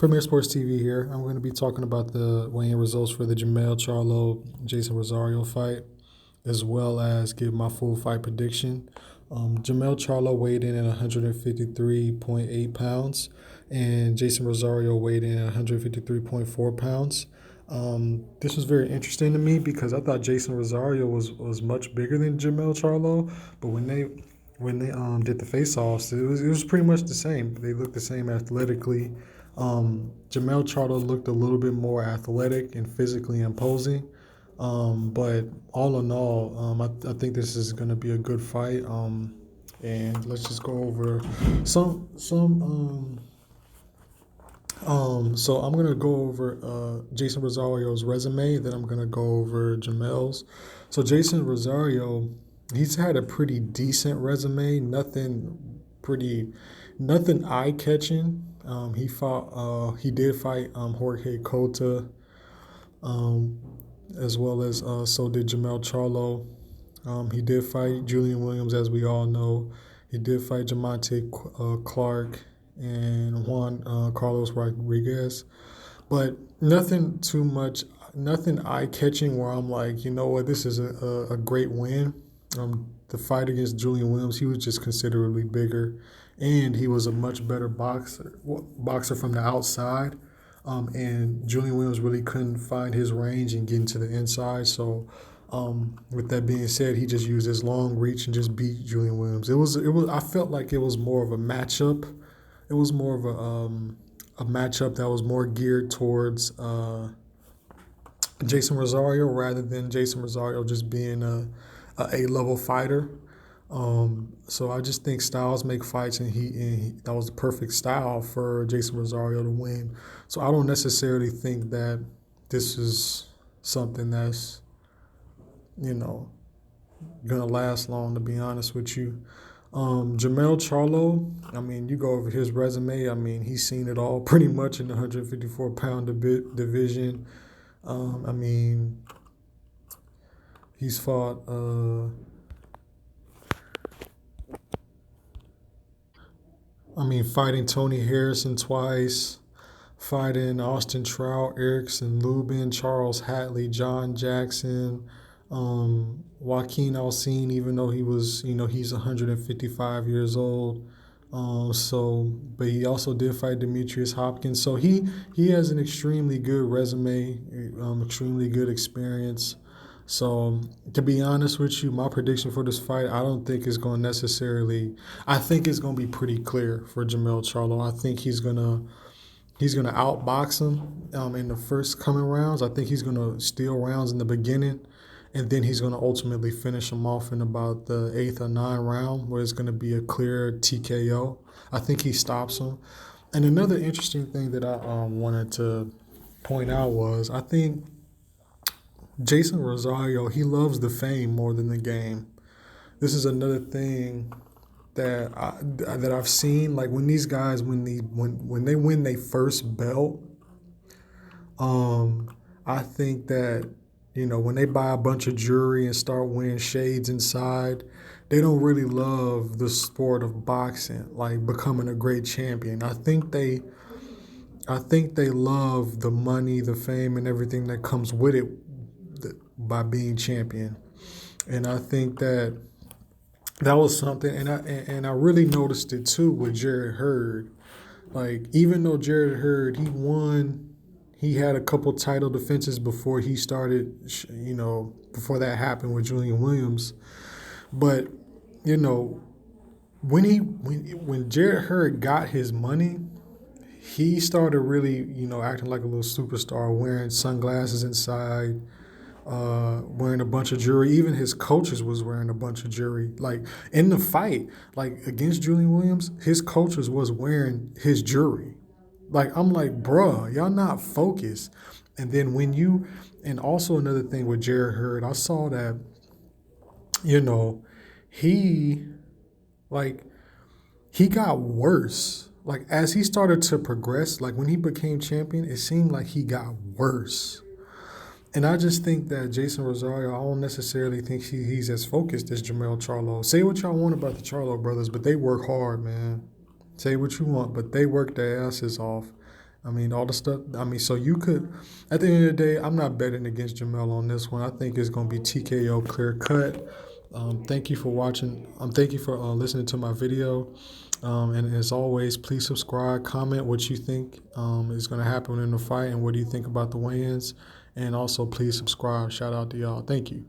Premier Sports TV here. I'm going to be talking about the weigh-in results for the Jermell Charlo Jeison Rosario fight, as well as give my full fight prediction. Jermell Charlo weighed in at 153.8 pounds, and Jeison Rosario weighed in at 153.4 pounds. This was very interesting to me because I thought Jeison Rosario was much bigger than Jermell Charlo, but when they did the face-offs, it was pretty much the same. They looked the same athletically. Jermell Charlo looked a little bit more athletic and physically imposing. But all in all, I think this is going to be a good fight. And let's just go over some. So I'm gonna go over Jeison Rosario's resume. Then I'm gonna go over Jermell's. So Jeison Rosario, he's had a pretty decent resume. Nothing eye catching. He did fight Jorge Cota, um, as well as so did Jermell Charlo. He did fight Julian Williams, as we all know. He did fight Jamonte Clark and Juan Carlos Rodriguez, but nothing too much, nothing eye catching where I'm like, you know what, this is a great win. The fight against Julian Williams, he was just considerably bigger, and he was a much better boxer from the outside. And Julian Williams really couldn't find his range and get into the inside. So, with that being said, he just used his long reach and just beat Julian Williams. It was. I felt like it was more of a matchup. It was more of a matchup that was more geared towards Jeison Rosario rather than Jeison Rosario just being a level fighter. So I just think styles make fights, and that was the perfect style for Jeison Rosario to win. So I don't necessarily think that this is something that's, you know, gonna last long, to be honest with you. Jermell Charlo, I mean, you go over his resume. I mean, he's seen it all pretty much in the 154-pound division. I mean, he's fought. Fighting Tony Harrison twice, fighting Austin Trout, Erickson Lubin, Charles Hatley, John Jackson, Joaquin Alcine, even though he's 155 years old. But he also did fight Demetrius Hopkins. So he has an extremely good resume, extremely good experience. So to be honest with you, my prediction for this fight, I don't think it's going to necessarily. I think it's going to be pretty clear for Jermell Charlo. I think he's gonna outbox him in the first coming rounds. I think he's gonna steal rounds in the beginning, and then he's gonna ultimately finish him off in about the eighth or ninth round, where it's gonna be a clear TKO. I think he stops him. And another interesting thing that I wanted to point out was I think Jeison Rosario, he loves the fame more than the game. This is another thing that I've seen. Like when these guys when they win their first belt, I think that when they buy a bunch of jewelry and start wearing shades inside, they don't really love the sport of boxing, like becoming a great champion. I think they love the money, the fame, and everything that comes with it by being champion. And I think that was something, and I really noticed it too with Jared Hurd. Like even though Jared Hurd he had a couple title defenses before he started, before that happened with Julian Williams. But when Jared Hurd got his money, he started really acting like a little superstar, wearing sunglasses inside, wearing a bunch of jewelry. Even his coaches was wearing a bunch of jewelry. Like in the fight, like against Julian Williams, his coaches was wearing his jewelry. Like I'm like, bruh, y'all not focused. And then and also another thing with Jared Hurd, I saw that, he like he got worse. Like as he started to progress, like when he became champion, it seemed like he got worse. And I just think that Jeison Rosario, I don't necessarily think he's as focused as Jermell Charlo. Say what y'all want about the Charlo brothers, but they work hard, man. Say what you want, but they work their asses off. I mean, all the stuff. I mean, so you could, at the end of the day, I'm not betting against Jermell on this one. I think it's going to be TKO clear cut. Thank you for watching. Thank you for listening to my video. And as always, please subscribe, comment what you think is going to happen in the fight and what do you think about the weigh-ins. And also, please subscribe. Shout out to y'all. Thank you.